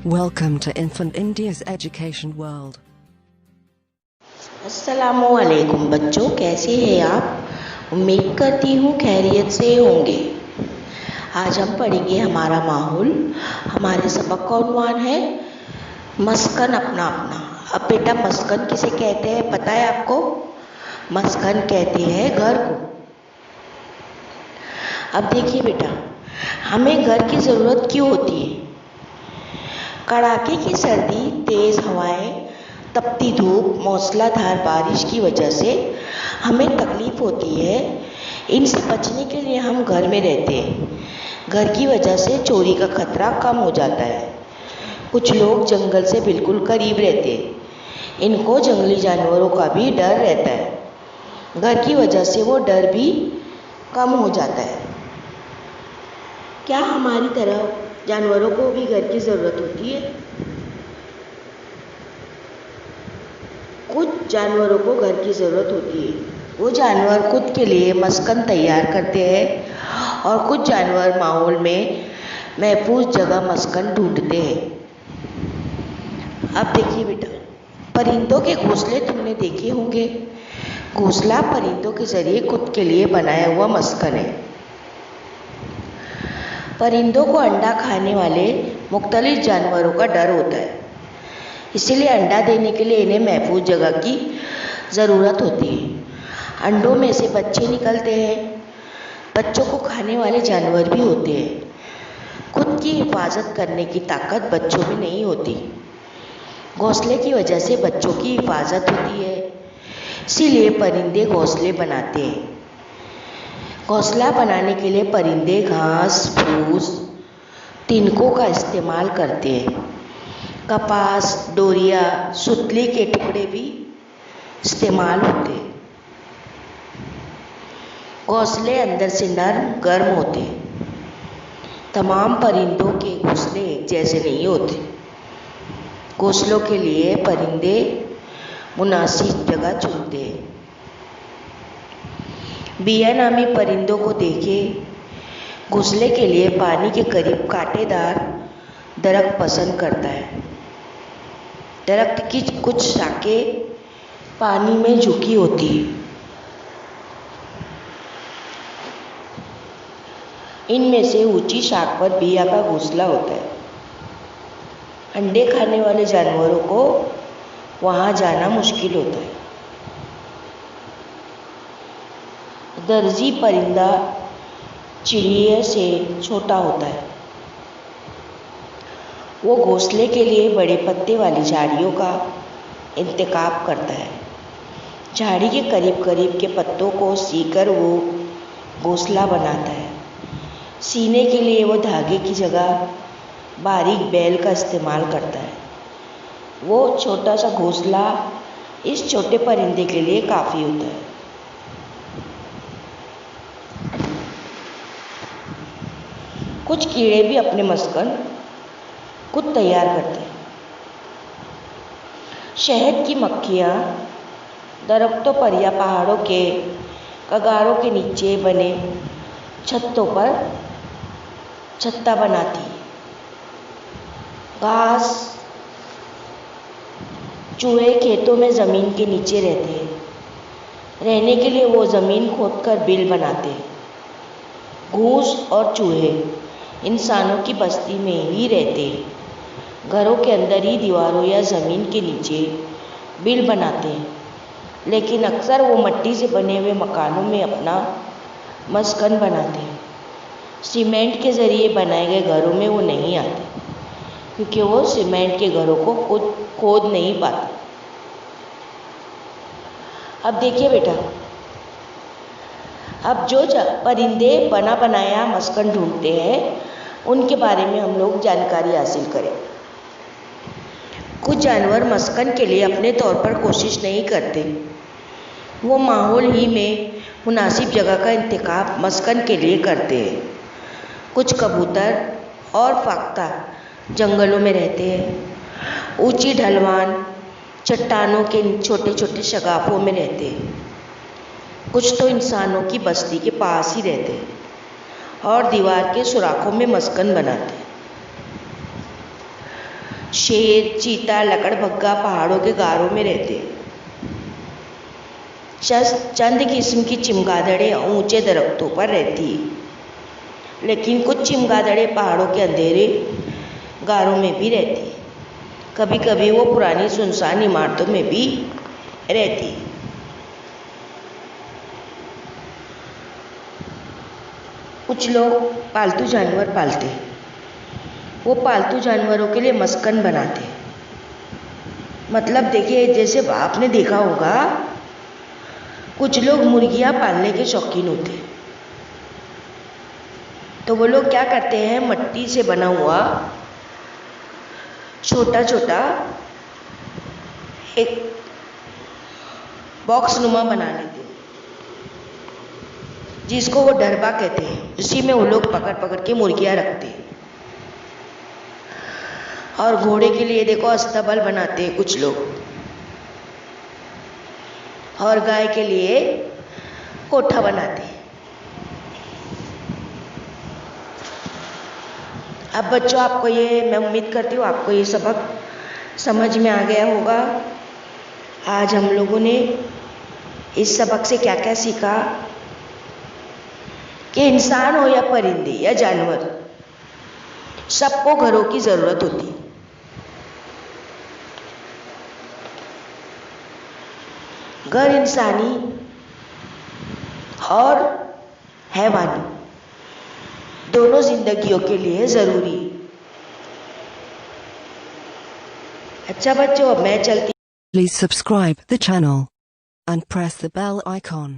Welcome to Infant India's Education World. अस्सलामुअलैकुम बच्चों, कैसे हैं आप? उम्मीद करती हूँ खैरियत से होंगे। आज हम पढ़ेंगे हमारा माहौल। हमारे सबक का उन्वान है मस्कन अपना अपना। अब बेटा, मस्कन किसे कहते हैं पता है आपको? मस्कन कहते हैं घर को। अब देखिए बेटा, हमें घर की ज़रूरत क्यों होती है? कड़ाके की सर्दी, तेज़ हवाएं, तपती धूप, मूसलाधार बारिश की वजह से हमें तकलीफ़ होती है। इनसे बचने के लिए हम घर में रहते हैं। घर की वजह से चोरी का खतरा कम हो जाता है। कुछ लोग जंगल से बिल्कुल करीब रहते हैं। इनको जंगली जानवरों का भी डर रहता है। घर की वजह से वो डर भी कम हो जाता है। क्या हमारी तरह जानवरों को भी घर की ज़रूरत होती है? कुछ जानवरों को घर की ज़रूरत होती है। वो जानवर खुद के लिए मस्कन तैयार करते हैं और कुछ जानवर माहौल में महफूज जगह मस्कन ढूंढते हैं। अब देखिए बेटा, परिंदों के घोंसले तुमने देखे होंगे। घोंसला परिंदों के ज़रिए खुद के लिए बनाया हुआ मस्कन है। परिंदों को अंडा खाने वाले मुख्तलिफ जानवरों का डर होता है, इसीलिए अंडा देने के लिए इन्हें महफूज जगह की ज़रूरत होती है। अंडों में से बच्चे निकलते हैं। बच्चों को खाने वाले जानवर भी होते हैं। खुद की हिफाजत करने की ताकत बच्चों में नहीं होती। घोंसले की वजह से बच्चों की हिफाजत होती है, इसीलिए परिंदे घोंसले बनाते हैं। घोंसला बनाने के लिए परिंदे घास फूस तिनकों का इस्तेमाल करते हैं। कपास, डोरिया, सुतली के टुकड़े भी इस्तेमाल होते हैं। घोंसले अंदर से नरम गर्म होते हैं। तमाम परिंदों के घोंसले एक जैसे नहीं होते। घोंसलों के लिए परिंदे मुनासिब जगह चुनते हैं। बिया नामी परिंदों को देखें। घोंसले के लिए पानी के करीब कांटेदार दरख्त पसंद करता है। दरख्त की कुछ शाखें पानी में झुकी होती है। इनमें से ऊंची शाख पर बिया का घोंसला होता है। अंडे खाने वाले जानवरों को वहां जाना मुश्किल होता है। दर्जी परिंदा चिड़िया से छोटा होता है। वो घोंसले के लिए बड़े पत्ते वाली झाड़ियों का इंतखाब करता है। झाड़ी के करीब करीब के पत्तों को सीकर वो घोंसला बनाता है। सीने के लिए वो धागे की जगह बारीक बेल का इस्तेमाल करता है। वो छोटा सा घोंसला इस छोटे परिंदे के लिए काफ़ी होता है। कुछ कीड़े भी अपने मस्कन खुद तैयार करते हैं। शहद की मक्खियाँ दरख्तों पर या पहाड़ों के कगारों के नीचे बने छत्तों पर छत्ता बनाती है। घास चूहे खेतों में ज़मीन के नीचे रहते हैं। रहने के लिए वो ज़मीन खोदकर बिल बनाते हैं। घूस और चूहे इंसानों की बस्ती में ही रहते हैं। घरों के अंदर ही दीवारों या ज़मीन के नीचे बिल बनाते हैं, लेकिन अक्सर वो मिट्टी से बने हुए मकानों में अपना मस्कन बनाते हैं। सीमेंट के ज़रिए बनाए गए घरों में वो नहीं आते, क्योंकि वो सीमेंट के घरों को खुद खोद नहीं पाते। अब देखिए बेटा, अब जो परिंदे बना बनाया मस्कन ढूंढते हैं, उनके बारे में हम लोग जानकारी हासिल करें। कुछ जानवर मस्कन के लिए अपने तौर पर कोशिश नहीं करते। वो माहौल ही में मुनासिब जगह का इंतखाब मस्कन के लिए करते हैं। कुछ कबूतर और फाख्ता जंगलों में रहते हैं। ऊंची ढलवान चट्टानों के छोटे छोटे शगाफों में रहते हैं। कुछ तो इंसानों की बस्ती के पास ही रहते हैं और दीवार के सुराखों में मस्कन बनाते हैं। शेर, चीता, लकड़बग्गा पहाड़ों के गारों में रहते। चंद किस्म की चमगादड़ें ऊंचे दरख्तों पर रहती, लेकिन कुछ चमगादड़ें पहाड़ों के अंधेरे गारों में भी रहती। कभी कभी वो पुरानी सुनसान इमारतों में भी रहती। कुछ लोग पालतू जानवर पालते। वो पालतू जानवरों के लिए मस्कन बनाते। मतलब देखिए, जैसे आपने देखा होगा कुछ लोग मुर्गियां पालने के शौकीन होते। तो वो लोग क्या करते हैं, मट्टी से बना हुआ छोटा छोटा एक बॉक्स नुमा बना लेते, जिसको वो डरबा कहते हैं। उसी में वो लोग पकड़ पकड़ के मुर्गियां रखते। और घोड़े के लिए देखो अस्तबल बनाते हैं कुछ लोग, और गाय के लिए कोठा बनाते हैं। अब बच्चों, आपको ये, मैं उम्मीद करती हूँ आपको ये सबक समझ में आ गया होगा। आज हम लोगों ने इस सबक से क्या क्या सीखा कि इंसान हो या परिंदे या जानवर, सबको घरों की ज़रूरत होती। घर इंसानी और हैवानी दोनों जिंदगियों के लिए ज़रूरी। अच्छा बच्चों, अब मैं चलती। Please subscribe the channel and press the bell icon.